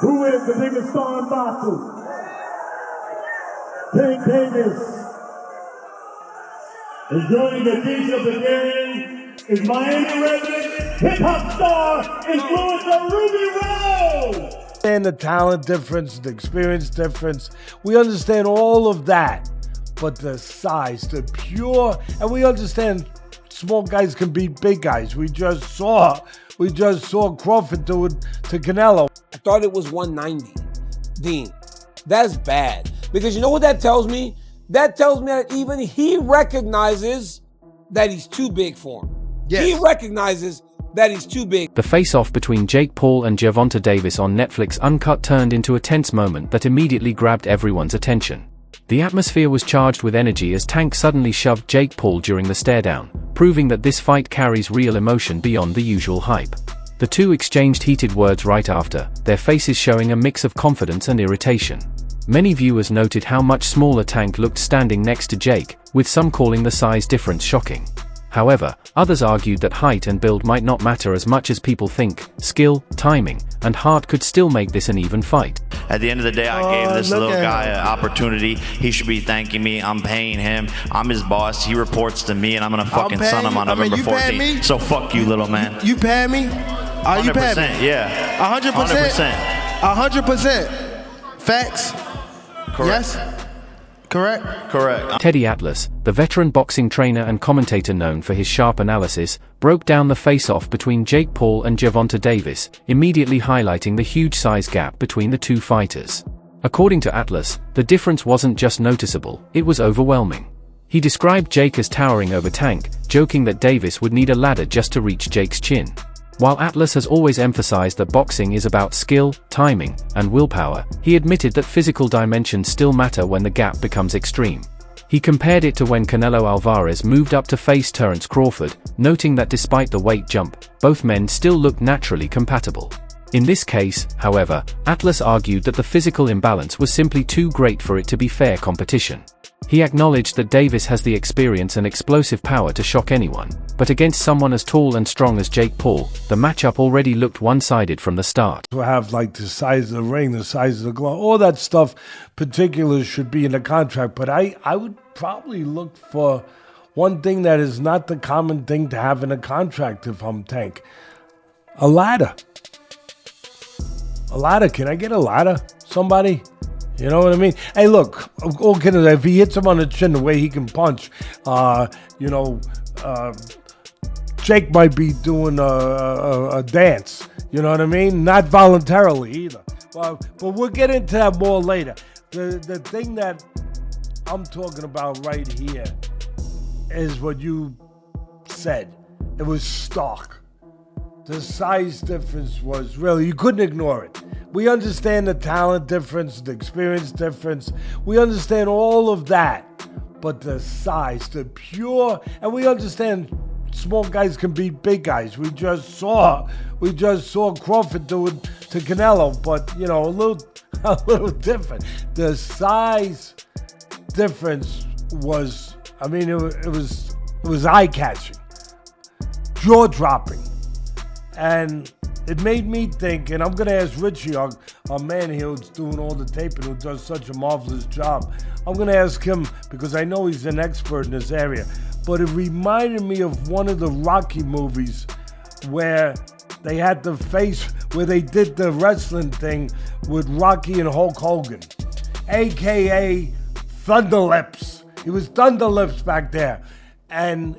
Who is the biggest star in boxing? Tank Davis. And joining the beach of the game is Miami resident hip-hop star, influencer Ruby Rose. And the talent difference, the experience difference, we understand all of that. But the size, the pure, and we understand small guys can beat big guys. We just saw Crawford do it to Canelo. I thought it was 190. Dean, that's bad. Because you know what that tells me? That tells me that even he recognizes that he's too big for him. Yes. He recognizes that he's too big. The face-off between Jake Paul and Gervonta Davis on Netflix Uncut turned into a tense moment that immediately grabbed everyone's attention. The atmosphere was charged with energy as Tank suddenly shoved Jake Paul during the stare-down, proving that this fight carries real emotion beyond the usual hype. The two exchanged heated words right after, their faces showing a mix of confidence and irritation. Many viewers noted how much smaller Tank looked standing next to Jake, with some calling the size difference shocking. However, others argued that height and build might not matter as much as people think. Skill, timing, and heart could still make this an even fight. At the end of the day, I gave this little guy an opportunity. He should be thanking me. I'm paying him. I'm his boss. He reports to me, and I'm gonna fucking son him on November 14th. So fuck you, little man. You paying me? Are you paying me? Yeah. 100%. 100%. Facts. Correct. Yes? Correct? Correct. Teddy Atlas, the veteran boxing trainer and commentator known for his sharp analysis, broke down the face-off between Jake Paul and Gervonta Davis, immediately highlighting the huge size gap between the two fighters. According to Atlas, the difference wasn't just noticeable, it was overwhelming. He described Jake as towering over Tank, joking that Davis would need a ladder just to reach Jake's chin. While Atlas has always emphasized that boxing is about skill, timing, and willpower, he admitted that physical dimensions still matter when the gap becomes extreme. He compared it to when Canelo Alvarez moved up to face Terence Crawford, noting that despite the weight jump, both men still looked naturally compatible. In this case, however, Atlas argued that the physical imbalance was simply too great for it to be fair competition. He acknowledged that Davis has the experience and explosive power to shock anyone, but against someone as tall and strong as Jake Paul, the matchup already looked one-sided from the start. To have like the size of the ring, the size of the glove, all that stuff, particulars should be in the contract, but I would probably look for one thing that is not the common thing to have in a contract if I'm Tank. A ladder. A ladder, can I get a ladder? Somebody? You know what I mean? Hey, look, all kidding, if he hits him on the chin the way he can punch, Jake might be doing a dance. You know what I mean? Not voluntarily either. But we'll get into that more later. The thing that I'm talking about right here is what you said. It was stark. The size difference was really, you couldn't ignore it. We understand the talent difference, the experience difference. We understand all of that. But the size, the pure, and we understand small guys can beat big guys. We just saw Crawford do it to Canelo, but you know, a little different. The size difference was, I mean, it was eye-catching, jaw-dropping. And it made me think, and I'm going to ask Richie, our man here who's doing all the taping, who does such a marvelous job. I'm going to ask him, because I know he's an expert in this area, but it reminded me of one of the Rocky movies where they had the face, where they did the wrestling thing with Rocky and Hulk Hogan, a.k.a. Thunder Lips. He was Thunder Lips back there. And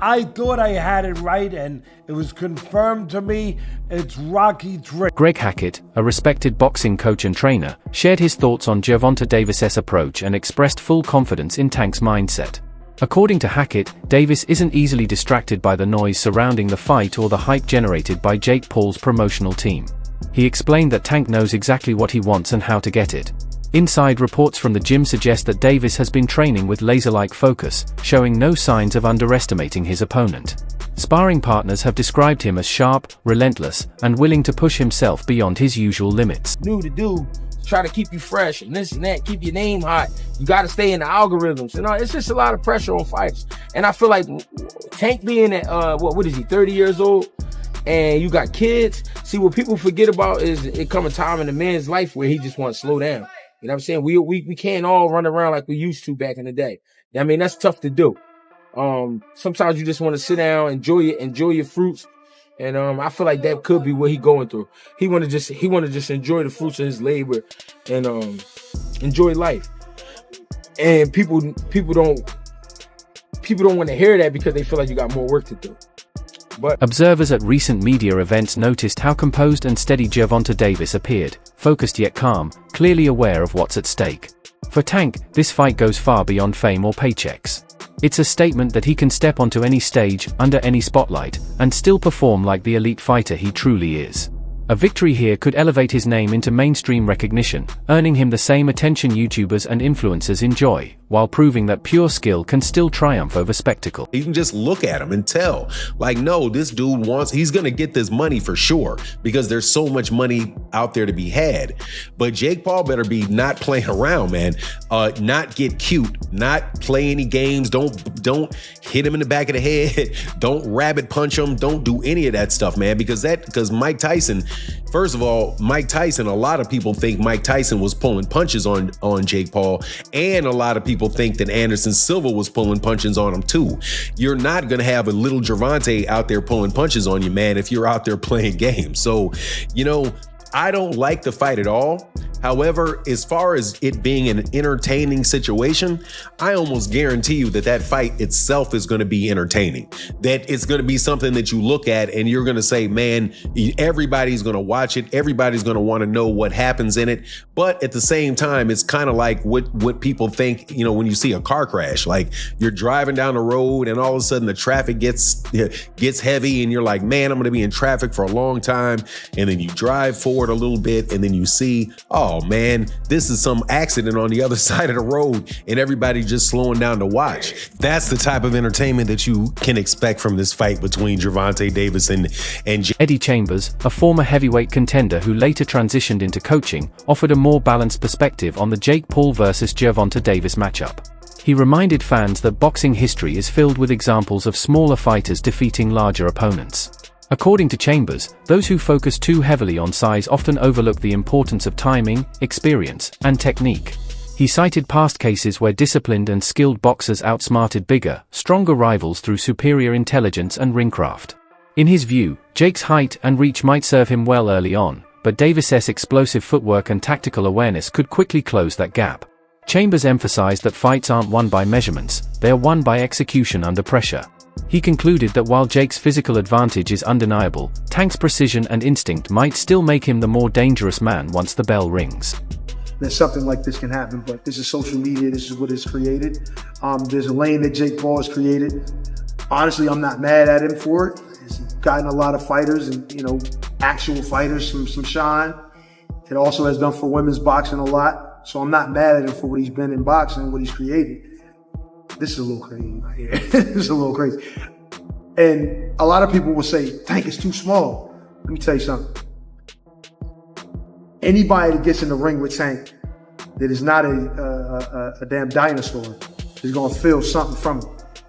I thought I had it right, and it was confirmed to me. It's Rocky III. Greg Hackett, a respected boxing coach and trainer, shared his thoughts on Gervonta Davis's approach and expressed full confidence in Tank's mindset. According to Hackett, Davis isn't easily distracted by the noise surrounding the fight or the hype generated by Jake Paul's promotional team. He explained that Tank knows exactly what he wants and how to get it. Inside reports from the gym suggest that Davis has been training with laser-like focus, showing no signs of underestimating his opponent. Sparring partners have described him as sharp, relentless, and willing to push himself beyond his usual limits. New to do, try to keep you fresh and this and that, keep your name hot. You got to stay in the algorithms. You know, it's just a lot of pressure on fighters. And I feel like Tank being at, what is he, 30 years old? and you got kids. See, what people forget about is it come a time in a man's life where he just wants to slow down. You know what I'm saying? We can't all run around like we used to back in the day. I mean, that's tough to do. Sometimes you just want to sit down, enjoy your fruits. And I feel like that could be what he going through. He want to just enjoy the fruits of his labor and enjoy life. And people don't want to hear that because they feel like you got more work to do. But observers at recent media events noticed how composed and steady Gervonta Davis appeared, focused yet calm, clearly aware of what's at stake. For Tank, this fight goes far beyond fame or paychecks. It's a statement that he can step onto any stage, under any spotlight, and still perform like the elite fighter he truly is. A victory here could elevate his name into mainstream recognition, earning him the same attention YouTubers and influencers enjoy, while proving that pure skill can still triumph over spectacle. You can just look at him and tell, like, no, this dude he's gonna get this money for sure, because there's so much money out there to be had. But Jake Paul better be not playing around, man. Not get cute, not play any games, don't hit him in the back of the head, don't rabbit punch him, don't do any of that stuff, man, because Mike Tyson, first of all, a lot of people think Mike Tyson was pulling punches on Jake Paul, and a lot of people think that Anderson Silva was pulling punches on him too. You're not going to have a little Gervonta out there pulling punches on you, man, if you're out there playing games. So, I don't like the fight at all. However, as far as it being an entertaining situation, I almost guarantee you that fight itself is going to be entertaining. That it's going to be something that you look at and you're going to say, man, everybody's going to watch it. Everybody's going to want to know what happens in it. But at the same time, it's kind of like what people think, when you see a car crash, like you're driving down the road and all of a sudden the traffic gets heavy and you're like, man, I'm going to be in traffic for a long time. And then you drive forward a little bit and then you see, oh man, this is some accident on the other side of the road and everybody just slowing down to watch. That's the type of entertainment that you can expect from this fight between Gervonta Davis and Eddie Chambers, a former heavyweight contender who later transitioned into coaching, offered a more balanced perspective on the Jake Paul versus Gervonta Davis matchup. He reminded fans that boxing history is filled with examples of smaller fighters defeating larger opponents. According to Chambers, those who focus too heavily on size often overlook the importance of timing, experience, and technique. He cited past cases where disciplined and skilled boxers outsmarted bigger, stronger rivals through superior intelligence and ringcraft. In his view, Jake's height and reach might serve him well early on, but Davis's explosive footwork and tactical awareness could quickly close that gap. Chambers emphasized that fights aren't won by measurements, they are won by execution under pressure. He concluded that while Jake's physical advantage is undeniable, Tank's precision and instinct might still make him the more dangerous man once the bell rings. That something like this can happen, but this is social media, this is what is created. There's a lane that Jake Paul has created. Honestly, I'm not mad at him for it. He's gotten a lot of fighters and, actual fighters some shine. It also has done for women's boxing a lot. So I'm not mad at him for what he's been in boxing, what he's created. This is a little crazy right here. This is a little crazy. And a lot of people will say, Tank is too small. Let me tell you something. Anybody that gets in the ring with Tank that is not a damn dinosaur is going to feel something from it.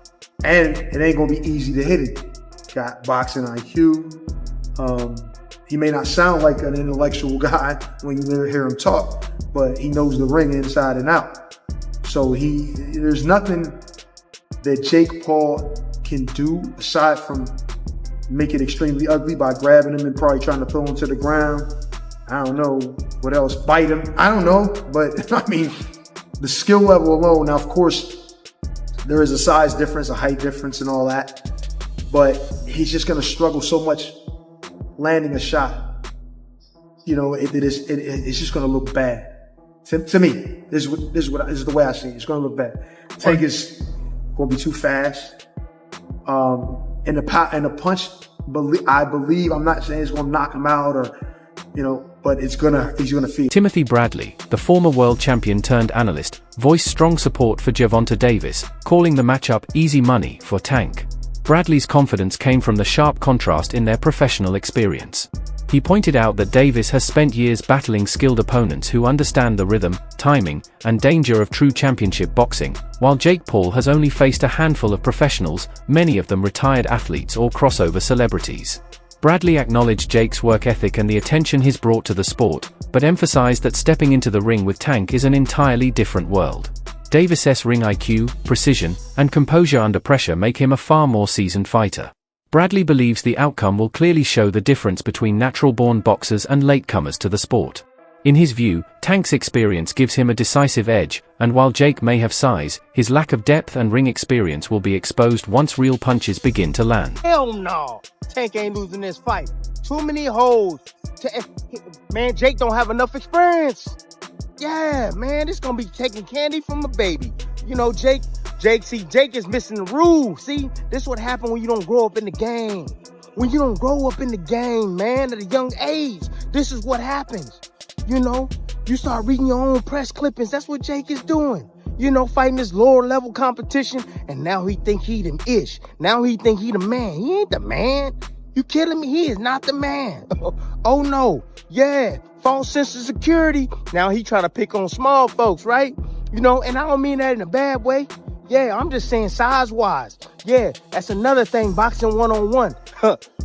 And it ain't going to be easy to hit it. Got boxing IQ. He may not sound like an intellectual guy when you hear him talk, but he knows the ring inside and out. So there's nothing that Jake Paul can do aside from make it extremely ugly by grabbing him and probably trying to throw him to the ground. I don't know what else, bite him. I don't know, but I mean, the skill level alone. Now, of course, there is a size difference, a height difference and all that, but he's just going to struggle so much landing a shot. It's just going to look bad. To me, this is the way I see it. It's going to look bad. Tank is going to be too fast. And the punch, I believe, I'm not saying it's going to knock him out but he's going to feel. Timothy Bradley, the former world champion turned analyst, voiced strong support for Gervonta Davis, calling the matchup easy money for Tank. Bradley's confidence came from the sharp contrast in their professional experience. He pointed out that Davis has spent years battling skilled opponents who understand the rhythm, timing, and danger of true championship boxing, while Jake Paul has only faced a handful of professionals, many of them retired athletes or crossover celebrities. Bradley acknowledged Jake's work ethic and the attention he's brought to the sport, but emphasized that stepping into the ring with Tank is an entirely different world. Davis's ring IQ, precision, and composure under pressure make him a far more seasoned fighter. Bradley believes the outcome will clearly show the difference between natural-born boxers and latecomers to the sport. In his view, Tank's experience gives him a decisive edge, and while Jake may have size, his lack of depth and ring experience will be exposed once real punches begin to land. Hell no! Tank ain't losing this fight. Too many holes. Man, Jake don't have enough experience. Yeah, man, this gonna be taking candy from a baby. You know, Jake is missing the rules. See, this is what happens when you don't grow up in the game. When you don't grow up in the game, man, at a young age, this is what happens. You know, you start reading your own press clippings. That's what Jake is doing. You know, fighting this lower level competition, and now he think he the ish. Now he think he the man. He ain't the man. You kidding me? He is not the man. Oh no. Yeah. False sense of security. Now he try to pick on small folks, right? You know, and I don't mean that in a bad way. Yeah, I'm just saying size-wise. Yeah, that's another thing, boxing one-on-one.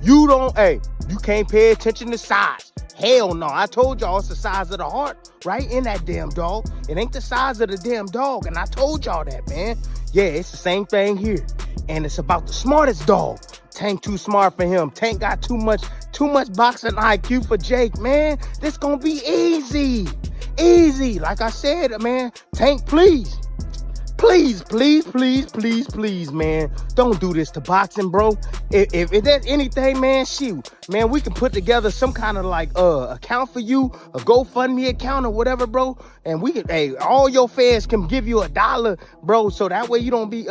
You can't pay attention to size. Hell no, I told y'all it's the size of the heart, right? In that damn dog. It ain't the size of the damn dog, and I told y'all that, man. Yeah, it's the same thing here. And it's about the smartest dog. Tank too smart for him. Tank got too much boxing IQ for Jake, man. This gonna be easy. Easy. Like I said, man, Tank, please. Please, man. Don't do this to boxing, bro. If there's anything, man, shoot. Man, we can put together some kind of like account for you, a GoFundMe account or whatever, bro. And we can, all your fans can give you $1, bro. So that way you don't be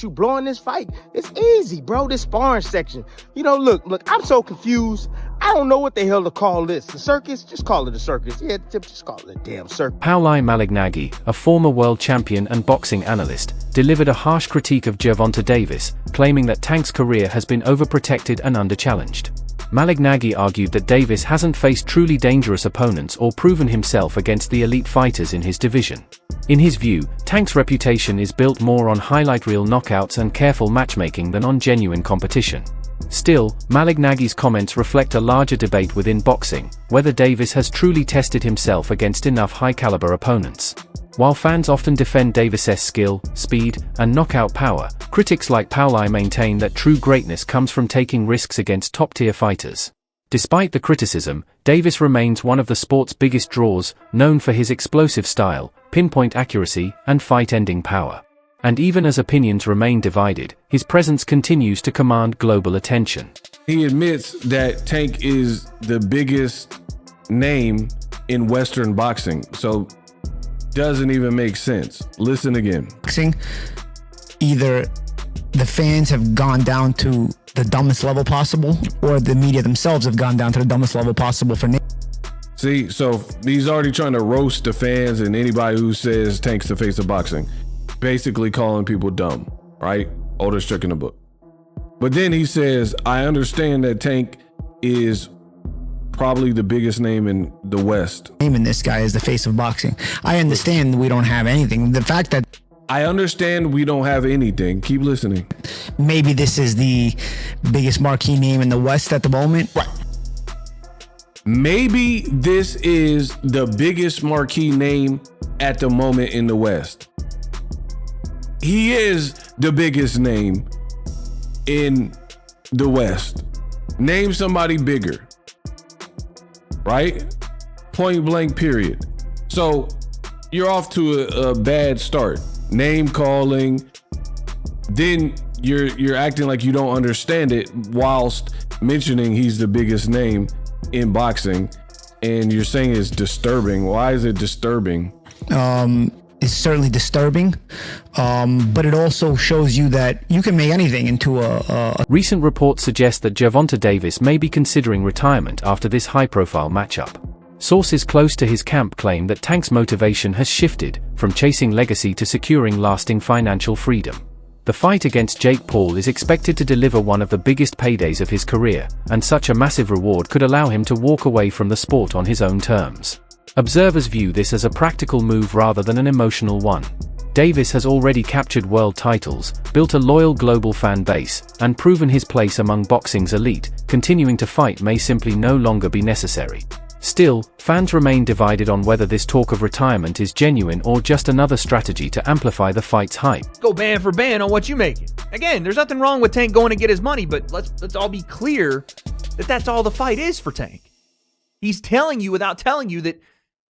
blowing this fight. It's easy, bro. This sparring section. You know, look, I'm so confused. I don't know what the hell to call this. The circus? Just call it a circus. Yeah, just call it a damn circus. Pauli Malignaggi, a former world champion and boxing analyst, delivered a harsh critique of Gervonta Davis, claiming that Tank's career has been overprotected and under-challenged. Malignaggi argued that Davis hasn't faced truly dangerous opponents or proven himself against the elite fighters in his division. In his view, Tank's reputation is built more on highlight reel knockouts and careful matchmaking than on genuine competition. Still, Malignaggi's comments reflect a larger debate within boxing, whether Davis has truly tested himself against enough high-caliber opponents. While fans often defend Davis's skill, speed, and knockout power, critics like Pauli maintain that true greatness comes from taking risks against top-tier fighters. Despite the criticism, Davis remains one of the sport's biggest draws, known for his explosive style, pinpoint accuracy, and fight-ending power. And even as opinions remain divided, his presence continues to command global attention. He admits that Tank is the biggest name in Western boxing, so doesn't even make sense. Listen again. Boxing, either the fans have gone down to the dumbest level possible, or the media themselves have gone down to the dumbest level possible for See, so he's already trying to roast the fans and anybody who says Tank's the face of boxing. Basically calling people dumb, right? Oldest trick in the book. But then he says, I understand that Tank is probably the biggest name in the West. Naming this guy as the face of boxing. I understand we don't have anything. The fact that I understand we don't have anything. Keep listening. Maybe this is the biggest marquee name in the West at the moment. Right. Maybe this is the biggest marquee name at the moment in the West. He is the biggest name in the West. Name somebody bigger, right? Point blank, period. So you're off to a bad start. Name calling, then you're acting like you don't understand it whilst mentioning he's the biggest name in boxing, and you're saying it's disturbing. Why is it disturbing? It's certainly disturbing, but it also shows you that you can make anything into a... Recent reports suggest that Gervonta Davis may be considering retirement after this high-profile matchup. Sources close to his camp claim that Tank's motivation has shifted from chasing legacy to securing lasting financial freedom. The fight against Jake Paul is expected to deliver one of the biggest paydays of his career, and such a massive reward could allow him to walk away from the sport on his own terms. Observers view this as a practical move rather than an emotional one. Davis has already captured world titles, built a loyal global fan base, and proven his place among boxing's elite. Continuing to fight may simply no longer be necessary. Still, fans remain divided on whether this talk of retirement is genuine or just another strategy to amplify the fight's hype. Go band for band on what you making. Again, there's nothing wrong with Tank going to get his money, but let's all be clear that that's all the fight is for Tank. He's telling you without telling you that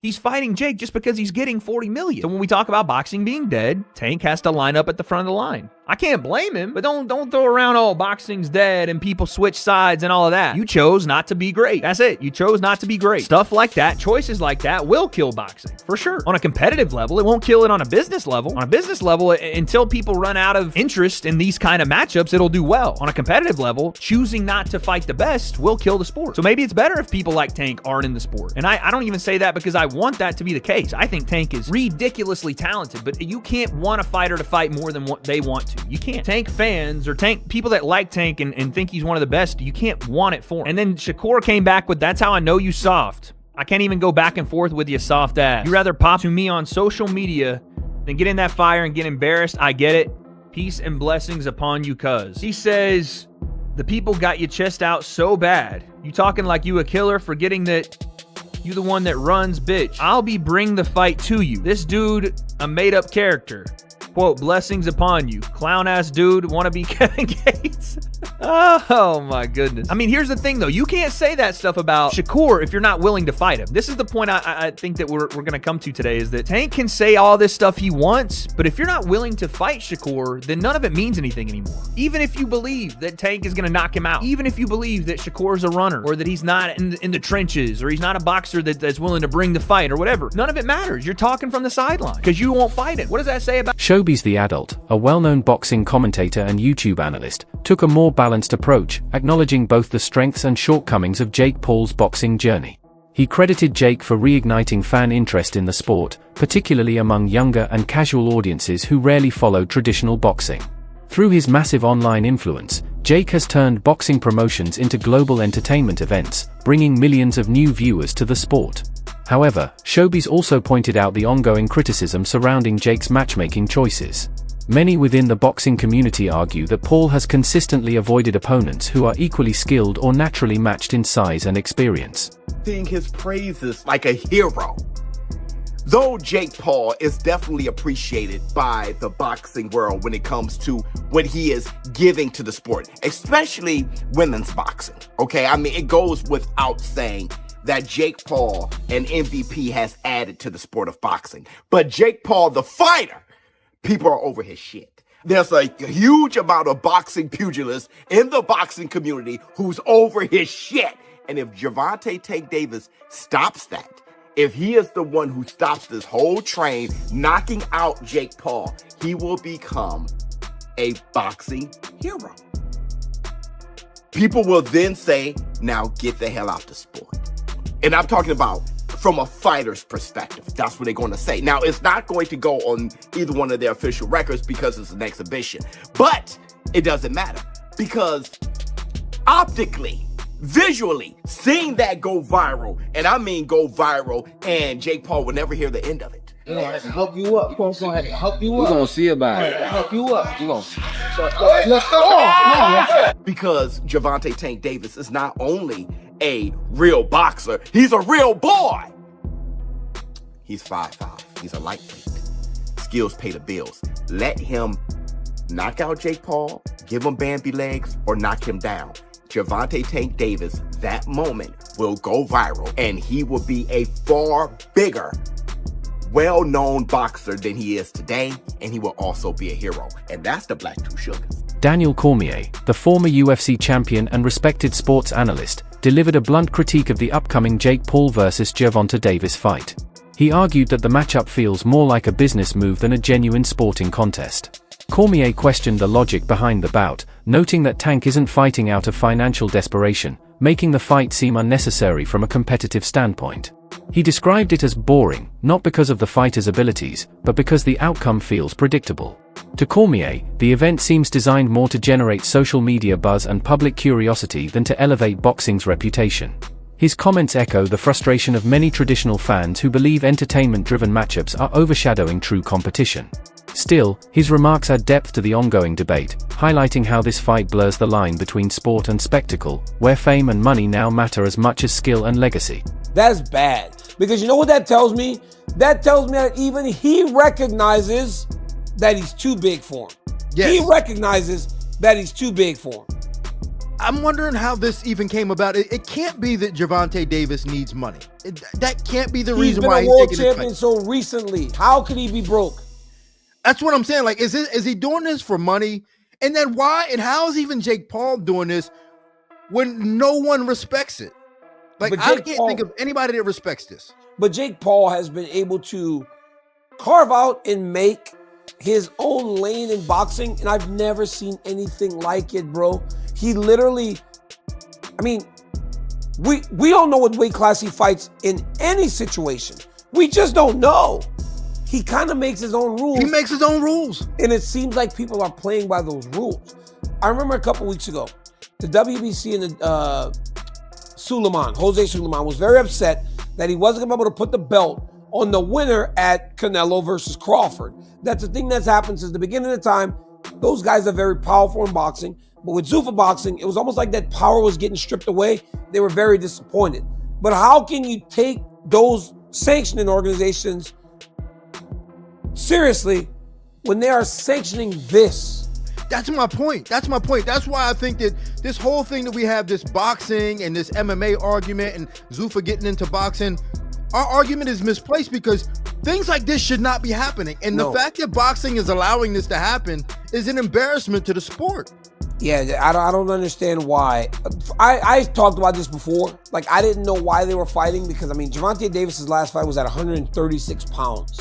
he's fighting Jake just because he's getting $40 million. So when we talk about boxing being dead, Tank has to line up at the front of the line. I can't blame him, but don't throw around, oh, boxing's dead and people switch sides and all of that. You chose not to be great. That's it. You chose not to be great. Stuff like that, choices like that will kill boxing, for sure. On a competitive level, it won't kill it on a business level. On a business level, until people run out of interest in these kind of matchups, it'll do well. On a competitive level, choosing not to fight the best will kill the sport. So maybe it's better if people like Tank aren't in the sport. And I don't even say that because I want that to be the case. I think Tank is ridiculously talented, but you can't want a fighter to fight more than what they want to. You can't. Tank fans or Tank people that like Tank and think he's one of the best, you can't want it for him. And then Shakur came back with, that's how I know you soft. I can't even go back and forth with you soft ass. You rather pop to me on social media than get in that fire and get embarrassed. I get it. Peace and blessings upon you, cuz. He says, the people got your chest out so bad. You talking like you a killer, forgetting that you the one that runs, bitch. I'll be bring the fight to you. This dude, a made-up character. Quote, blessings upon you. Clown-ass dude, wanna be Kevin Gates? Oh my goodness. I mean, here's the thing though. You can't say that stuff about Shakur if you're not willing to fight him. This is the point I think that we're gonna come to today, is that Tank can say all this stuff he wants, but if you're not willing to fight Shakur, then none of it means anything anymore. Even if you believe that Tank is gonna knock him out, even if you believe that Shakur's a runner, or that he's not in the trenches, or he's not a boxer that's willing to bring the fight, or whatever, none of it matters. You're talking from the sideline because you won't fight him. What does that say about Showbiz the Adult, a well-known boxing commentator and YouTube analyst, took a more balanced approach, acknowledging both the strengths and shortcomings of Jake Paul's boxing journey. He credited Jake for reigniting fan interest in the sport, particularly among younger and casual audiences who rarely followed traditional boxing. Through his massive online influence, Jake has turned boxing promotions into global entertainment events, bringing millions of new viewers to the sport. However, Showbiz also pointed out the ongoing criticism surrounding Jake's matchmaking choices. Many within the boxing community argue that Paul has consistently avoided opponents who are equally skilled or naturally matched in size and experience. Sing his praises like a hero. Though Jake Paul is definitely appreciated by the boxing world when it comes to what he is giving to the sport, especially women's boxing. Okay, I mean, it goes without saying that Jake Paul, an MVP, has added to the sport of boxing. But Jake Paul, the fighter, people are over his shit. There's a huge amount of boxing pugilists in the boxing community who's over his shit. And if Gervonta Tank Davis stops that, if he is the one who stops this whole train, knocking out Jake Paul, he will become a boxing hero. People will then say, now get the hell out the sport. And I'm talking about from a fighter's perspective. That's what they're going to say. Now, it's not going to go on either one of their official records because it's an exhibition. But it doesn't matter because optically, visually, seeing that go viral, and I mean go viral, and Jake Paul will never hear the end of it. We're going to have to help you up. We're going to have to help you up. We're going to see about it. Help you up. We're going to see. Let's go. Because Gervonta Tank Davis is not only a real boxer, he's a real boy. He's 5'5". He's a lightweight. Skills pay the bills. Let him knock out Jake Paul, give him Bambi legs, or knock him down. Gervonta Tank Davis, that moment will go viral, and he will be a far bigger, well-known boxer than he is today, and he will also be a hero. And that's the Black Two Sugars. Daniel Cormier, the former UFC champion and respected sports analyst, delivered a blunt critique of the upcoming Jake Paul vs. Gervonta Davis fight. He argued that the matchup feels more like a business move than a genuine sporting contest. Cormier questioned the logic behind the bout, noting that Tank isn't fighting out of financial desperation, making the fight seem unnecessary from a competitive standpoint. He described it as boring, not because of the fighter's abilities, but because the outcome feels predictable. To Cormier, the event seems designed more to generate social media buzz and public curiosity than to elevate boxing's reputation. His comments echo the frustration of many traditional fans who believe entertainment-driven matchups are overshadowing true competition. Still, his remarks add depth to the ongoing debate, highlighting how this fight blurs the line between sport and spectacle, where fame and money now matter as much as skill and legacy. That's bad. Because you know what that tells me? That tells me that even he recognizes that he's too big for him. Yes. He recognizes that he's too big for him. I'm wondering how this even came about. It can't be that Gervonta Davis needs money. That can't be the reason why he's been a world taking this champion so recently. How could he be broke? That's what I'm saying. Like, is he doing this for money? And then why and how is even Jake Paul doing this when no one respects it? Like, I can't think of anybody that respects this. But Jake Paul has been able to carve out and make his own lane in boxing, and I've never seen anything like it, bro. He literally, I mean, we don't know what weight class he fights in any situation. We just don't know. He kind of makes his own rules. He makes his own rules. And it seems like people are playing by those rules. I remember a couple weeks ago, the WBC and the Jose Sulaiman was very upset that he wasn't going to be able to put the belt on the winner at Canelo versus Crawford. That's the thing that's happened since the beginning of the time. Those guys are very powerful in boxing. But with Zuffa boxing, it was almost like that power was getting stripped away. They were very disappointed. But how can you take those sanctioning organizations seriously when they are sanctioning this? That's my point. That's why I think that this whole thing that we have, this boxing and this MMA argument and Zuffa getting into boxing, our argument is misplaced because things like this should not be happening. And the fact that boxing is allowing this to happen is an embarrassment to the sport. Yeah, I don't understand why. I talked about this before. Like, I didn't know why they were fighting because, I mean, Gervonta Davis's last fight was at 136 pounds.